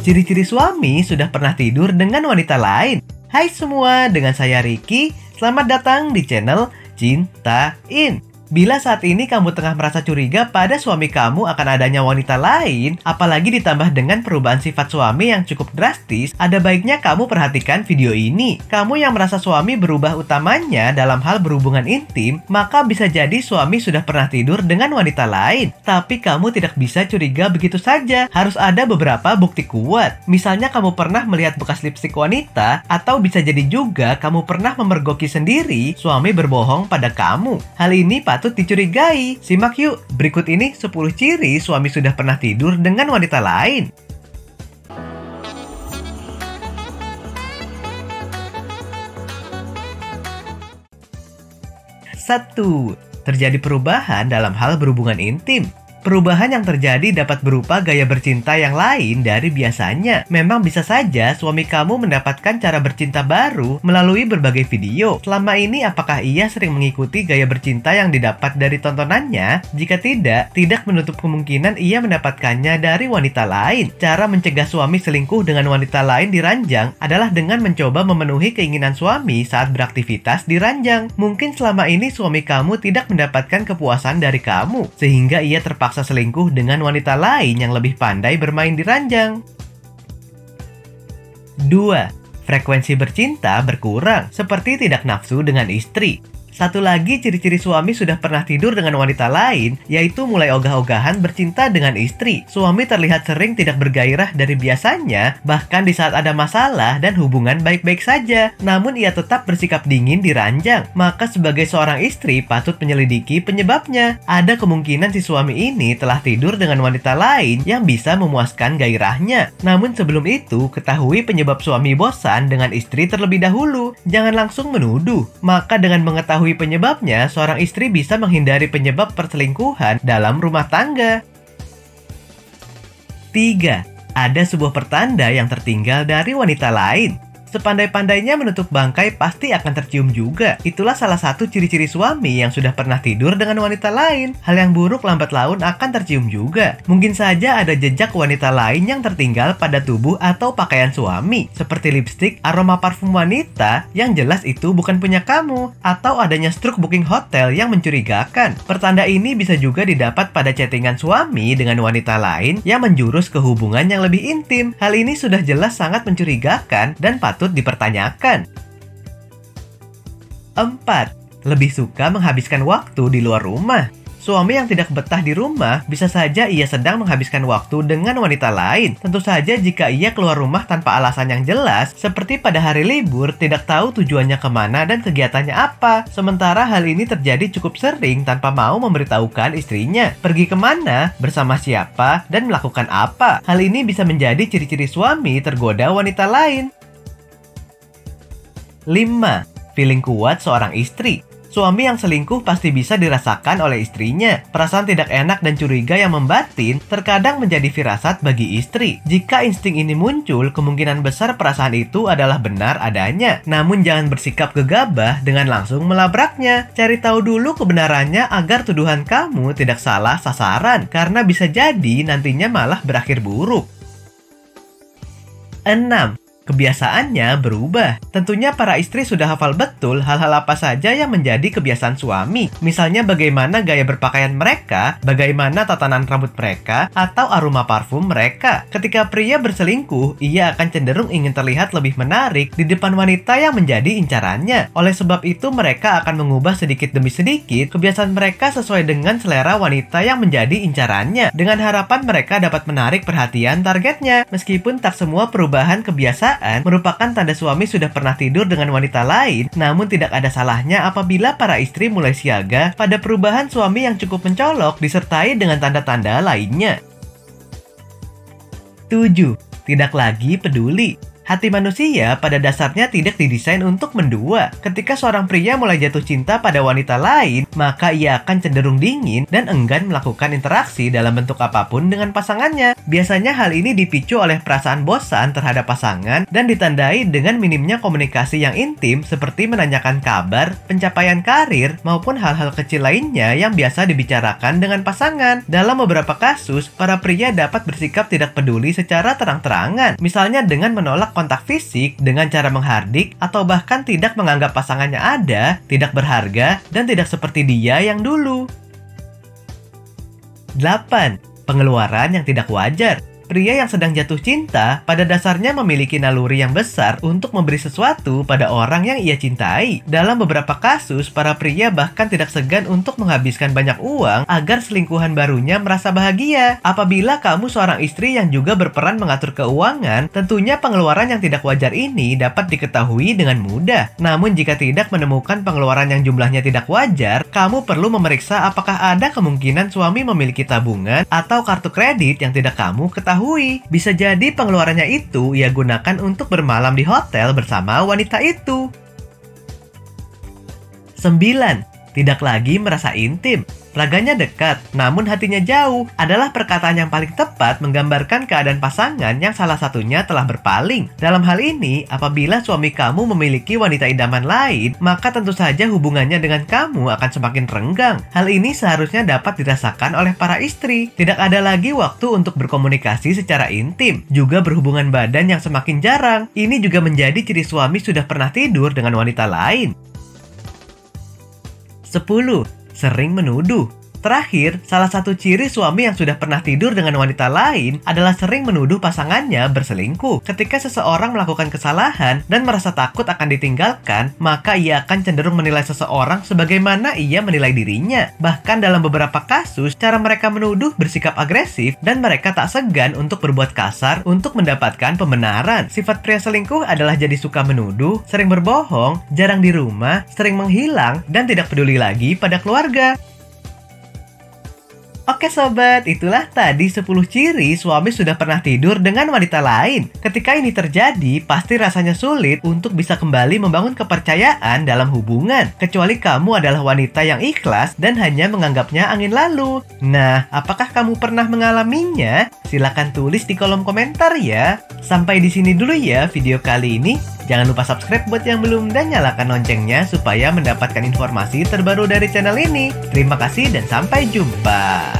Ciri-ciri suami sudah pernah tidur dengan wanita lain. Hai semua, dengan saya Ricky. Selamat datang di channel Cintain. Bila saat ini kamu tengah merasa curiga pada suami kamu akan adanya wanita lain, apalagi ditambah dengan perubahan sifat suami yang cukup drastis, ada baiknya kamu perhatikan video ini. Kamu yang merasa suami berubah utamanya dalam hal berhubungan intim, maka bisa jadi suami sudah pernah tidur dengan wanita lain. Tapi kamu tidak bisa curiga begitu saja, harus ada beberapa bukti kuat. Misalnya kamu pernah melihat bekas lipstik wanita, atau bisa jadi juga kamu pernah memergoki sendiri suami berbohong pada kamu. Hal ini patut dicurigai. Simak yuk, berikut ini 10 ciri suami sudah pernah tidur dengan wanita lain. 1. Terjadi perubahan dalam hal berhubungan intim. Perubahan yang terjadi dapat berupa gaya bercinta yang lain dari biasanya. Memang bisa saja suami kamu mendapatkan cara bercinta baru melalui berbagai video. Selama ini apakah ia sering mengikuti gaya bercinta yang didapat dari tontonannya? Jika tidak menutup kemungkinan ia mendapatkannya dari wanita lain. Cara mencegah suami selingkuh dengan wanita lain di ranjang adalah dengan mencoba memenuhi keinginan suami saat beraktivitas di ranjang. Mungkin selama ini suami kamu tidak mendapatkan kepuasan dari kamu, sehingga ia terpaksa selingkuh dengan wanita lain yang lebih pandai bermain di ranjang. 2. Frekuensi bercinta berkurang, seperti tidak nafsu dengan istri. Satu lagi ciri-ciri suami sudah pernah tidur dengan wanita lain, yaitu mulai ogah-ogahan bercinta dengan istri. Suami terlihat sering tidak bergairah dari biasanya, bahkan di saat ada masalah dan hubungan baik-baik saja. Namun ia tetap bersikap dingin di ranjang. Maka sebagai seorang istri patut menyelidiki penyebabnya. Ada kemungkinan si suami ini telah tidur dengan wanita lain yang bisa memuaskan gairahnya. Namun sebelum itu, ketahui penyebab suami bosan dengan istri terlebih dahulu. Jangan langsung menuduh. Maka dengan mengetahui penyebabnya, seorang istri bisa menghindari penyebab perselingkuhan dalam rumah tangga. 3. Ada sebuah pertanda yang tertinggal dari wanita lain. Sepandai-pandainya menutup bangkai pasti akan tercium juga. Itulah salah satu ciri-ciri suami yang sudah pernah tidur dengan wanita lain. Hal yang buruk lambat laun akan tercium juga. Mungkin saja ada jejak wanita lain yang tertinggal pada tubuh atau pakaian suami, seperti lipstik, aroma parfum wanita yang jelas itu bukan punya kamu, atau adanya struk booking hotel yang mencurigakan. Pertanda ini bisa juga didapat pada chattingan suami dengan wanita lain yang menjurus ke hubungan yang lebih intim. Hal ini sudah jelas sangat mencurigakan dan patut dipertanyakan. 4. Lebih suka menghabiskan waktu di luar rumah. Suami yang tidak betah di rumah bisa saja ia sedang menghabiskan waktu dengan wanita lain. Tentu saja jika ia keluar rumah tanpa alasan yang jelas, seperti pada hari libur, tidak tahu tujuannya kemana dan kegiatannya apa. Sementara hal ini terjadi cukup sering tanpa mau memberitahukan istrinya pergi kemana, bersama siapa, dan melakukan apa. Hal ini bisa menjadi ciri-ciri suami tergoda wanita lain. 5. Feeling kuat seorang istri. Suami yang selingkuh pasti bisa dirasakan oleh istrinya. Perasaan tidak enak dan curiga yang membatin terkadang menjadi firasat bagi istri. Jika insting ini muncul, kemungkinan besar perasaan itu adalah benar adanya. Namun jangan bersikap gegabah dengan langsung melabraknya. Cari tahu dulu kebenarannya agar tuduhan kamu tidak salah sasaran, karena bisa jadi nantinya malah berakhir buruk. 6. Kebiasaannya berubah. Tentunya para istri sudah hafal betul hal-hal apa saja yang menjadi kebiasaan suami. Misalnya bagaimana gaya berpakaian mereka, bagaimana tatanan rambut mereka, atau aroma parfum mereka. Ketika pria berselingkuh, ia akan cenderung ingin terlihat lebih menarik di depan wanita yang menjadi incarannya. Oleh sebab itu mereka akan mengubah sedikit demi sedikit kebiasaan mereka sesuai dengan selera wanita yang menjadi incarannya, dengan harapan mereka dapat menarik perhatian targetnya. Meskipun tak semua perubahan kebiasaan merupakan tanda suami sudah pernah tidur dengan wanita lain, namun tidak ada salahnya apabila para istri mulai siaga pada perubahan suami yang cukup mencolok disertai dengan tanda-tanda lainnya. 7. Tidak lagi peduli. Hati manusia pada dasarnya tidak didesain untuk mendua. Ketika seorang pria mulai jatuh cinta pada wanita lain, maka ia akan cenderung dingin dan enggan melakukan interaksi dalam bentuk apapun dengan pasangannya. Biasanya hal ini dipicu oleh perasaan bosan terhadap pasangan dan ditandai dengan minimnya komunikasi yang intim seperti menanyakan kabar, pencapaian karir, maupun hal-hal kecil lainnya yang biasa dibicarakan dengan pasangan. Dalam beberapa kasus, para pria dapat bersikap tidak peduli secara terang-terangan, misalnya dengan menolak kontak fisik dengan cara menghardik atau bahkan tidak menganggap pasangannya ada, tidak berharga, dan tidak seperti dia yang dulu. 8. Pengeluaran yang tidak wajar. Pria yang sedang jatuh cinta pada dasarnya memiliki naluri yang besar untuk memberi sesuatu pada orang yang ia cintai. Dalam beberapa kasus, para pria bahkan tidak segan untuk menghabiskan banyak uang agar selingkuhan barunya merasa bahagia. Apabila kamu seorang istri yang juga berperan mengatur keuangan, tentunya pengeluaran yang tidak wajar ini dapat diketahui dengan mudah. Namun jika tidak menemukan pengeluaran yang jumlahnya tidak wajar, kamu perlu memeriksa apakah ada kemungkinan suami memiliki tabungan atau kartu kredit yang tidak kamu ketahui. Bisa jadi pengeluarannya itu ia gunakan untuk bermalam di hotel bersama wanita itu. 9. Tidak lagi merasa intim. Raganya dekat, namun hatinya jauh adalah perkataan yang paling tepat menggambarkan keadaan pasangan yang salah satunya telah berpaling. Dalam hal ini, apabila suami kamu memiliki wanita idaman lain, maka tentu saja hubungannya dengan kamu akan semakin renggang. Hal ini seharusnya dapat dirasakan oleh para istri. Tidak ada lagi waktu untuk berkomunikasi secara intim, juga berhubungan badan yang semakin jarang. Ini juga menjadi ciri suami sudah pernah tidur dengan wanita lain. 10. Sering menuduh. Terakhir, salah satu ciri suami yang sudah pernah tidur dengan wanita lain adalah sering menuduh pasangannya berselingkuh. Ketika seseorang melakukan kesalahan dan merasa takut akan ditinggalkan, maka ia akan cenderung menilai seseorang sebagaimana ia menilai dirinya. Bahkan dalam beberapa kasus, cara mereka menuduh bersikap agresif dan mereka tak segan untuk berbuat kasar untuk mendapatkan pembenaran. Sifat pria selingkuh adalah jadi suka menuduh, sering berbohong, jarang di rumah, sering menghilang, dan tidak peduli lagi pada keluarga. Oke sobat, itulah tadi 10 ciri suami sudah pernah tidur dengan wanita lain. Ketika ini terjadi, pasti rasanya sulit untuk bisa kembali membangun kepercayaan dalam hubungan. Kecuali kamu adalah wanita yang ikhlas dan hanya menganggapnya angin lalu. Nah, apakah kamu pernah mengalaminya? Silahkan tulis di kolom komentar ya. Sampai di sini dulu ya video kali ini. Jangan lupa subscribe buat yang belum dan nyalakan loncengnya supaya mendapatkan informasi terbaru dari channel ini. Terima kasih dan sampai jumpa.